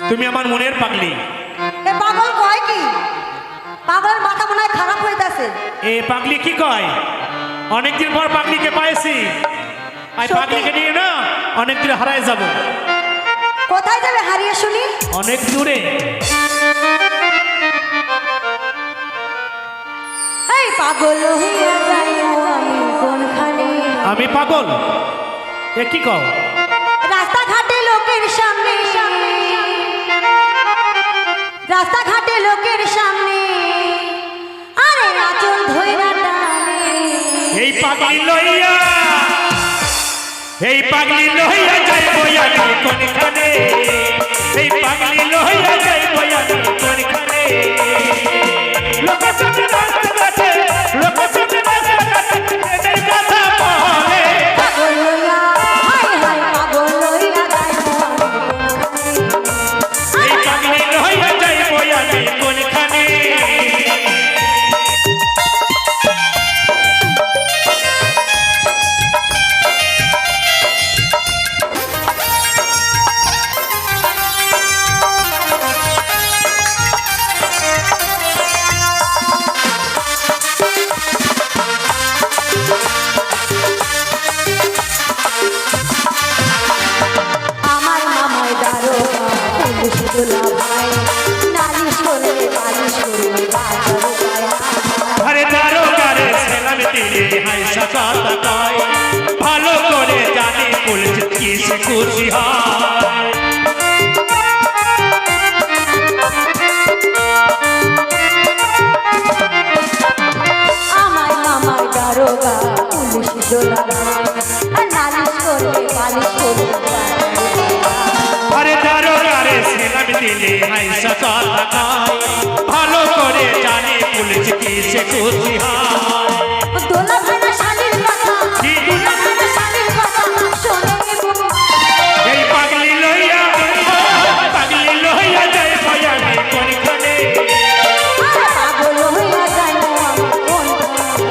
তুমি আমার মনের পাগলি। এ পাগল কয় কি? পাগলের মাথা মনে হয় খারাপ হয়ে যাচ্ছে। এ পাগলি কি কয়? অনেকদিন পর পাগলিকে পাইছি, আর পাগলিকে নিয়ে না অনেক দূরে হারায় যাব। কোথায় যাবে হারিয়ে শুনি? অনেক দূরে। এই পাগল হইয়া যাইও আমি কোনখানে। আমি পাগল? এ কি কও? রাস্তাঘাটে লোকের সামনে, রাস্তাঘাটে লোকের সামনে আরে আঁচল ধইরা টানে। এই পাগলি লইয়া, এই পাগলি লইয়া যাইবো আমি কোনখানে, এই পাগলি লইয়া যাইবো আমি কোনখানে। লোকের সামনে রাস্তাঘাটে, লোকের সামনে রাস্তাঘাটে এই কথা বলে। পাগল লইয়া হায় হায় পাগল লইয়া যাইবো আমি কোনখানে। এই পাগলি লইয়া যাইবো আমি কোনখানে। আমার মামাই দারোগা পুলিশ দুলা ভাই, নালিশ করে বালিশ করে বাজারও পায়। আরে দারোগারে সেলাম দিলে হাইসা কথা কয়, ভালো করে জানি পুলিশ কিসে খুশি হয়। আমার মামাই দারোগা পুলিশ দুলা ভাই, নালিশ করে বালিশ করে বাজারও পায়। আরে দারোগারে সেলাম দিলে হাইসা কথা কয়, ভালো করে জানি পুলিশ কিসে খুশি হয়। দোলা ভাইনা শালীর কথা, দোলা ভাইনা শালীর কথা শোনে বুবু। এই পাগলি লইয়া, পাগলি লইয়া যাইবো আমি কোনখানে। আর পাগল হইয়া যাইবো আমি কোনখানে।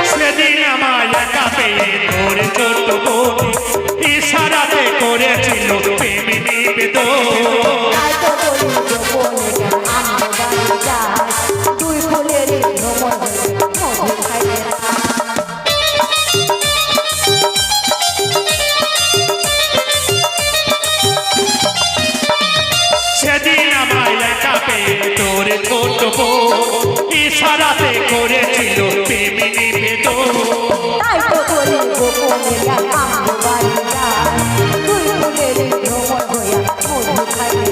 সেদিন আমায় একা পেয়ে তোর ছোট বোন ইশারাতে করেছিল প্রেম নিবেদন। তাই তো বলি গোপনে কেন আমি বাড়ি যাই, দুই ফুলের ভ্রমণ মধু খাইতে সেদিন আমায় একা পেয়ে তোর ছোট বোন ইশারাতে করেছিল প্রেম নিবেদন। তাই তো বলি গোপনে কেন আমি বাড়ি যাই, দুই ফুলের ভ্রমণ হইয়া মধু খাইতে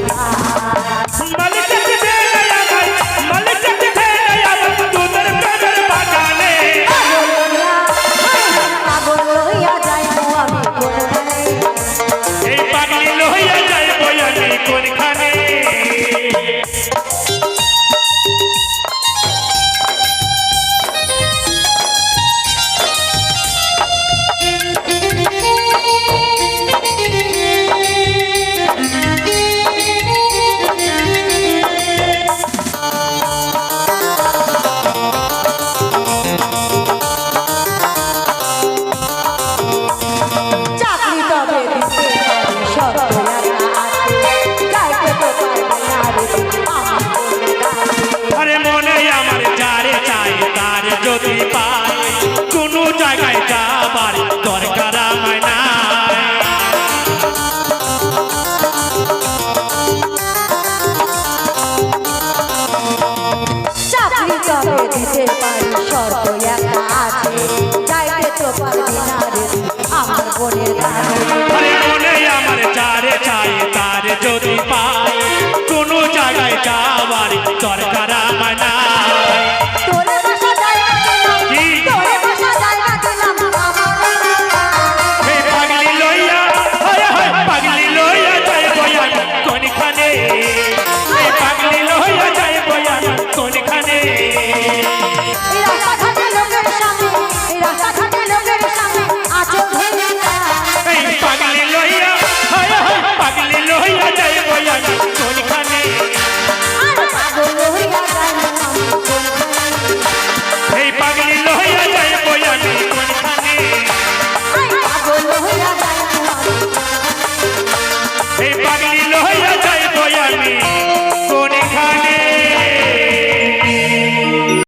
মালিককে ফেলে আমার, মালিককে ফেলে আমার তোদের প্রেমের বাগানে। পাগল লইয়া যাইবো আমি কোনখানে। এই পাগলি লইয়া যাইবো আমি কোনখানে। চাকরি তবে দিতে পারি সব এলাকা আছে, যাইতে তো পারবে না রে আমার কোনখানে। আরে মনে আমার যারে চাই তার যদি পাই, কোনো জায়গায় যাবার দরকার হয় না। চাকরি তবে দিতে পারি শর্ত একটা আছে, যাইতে তো পারবি না রে আমার বোনের কাছে।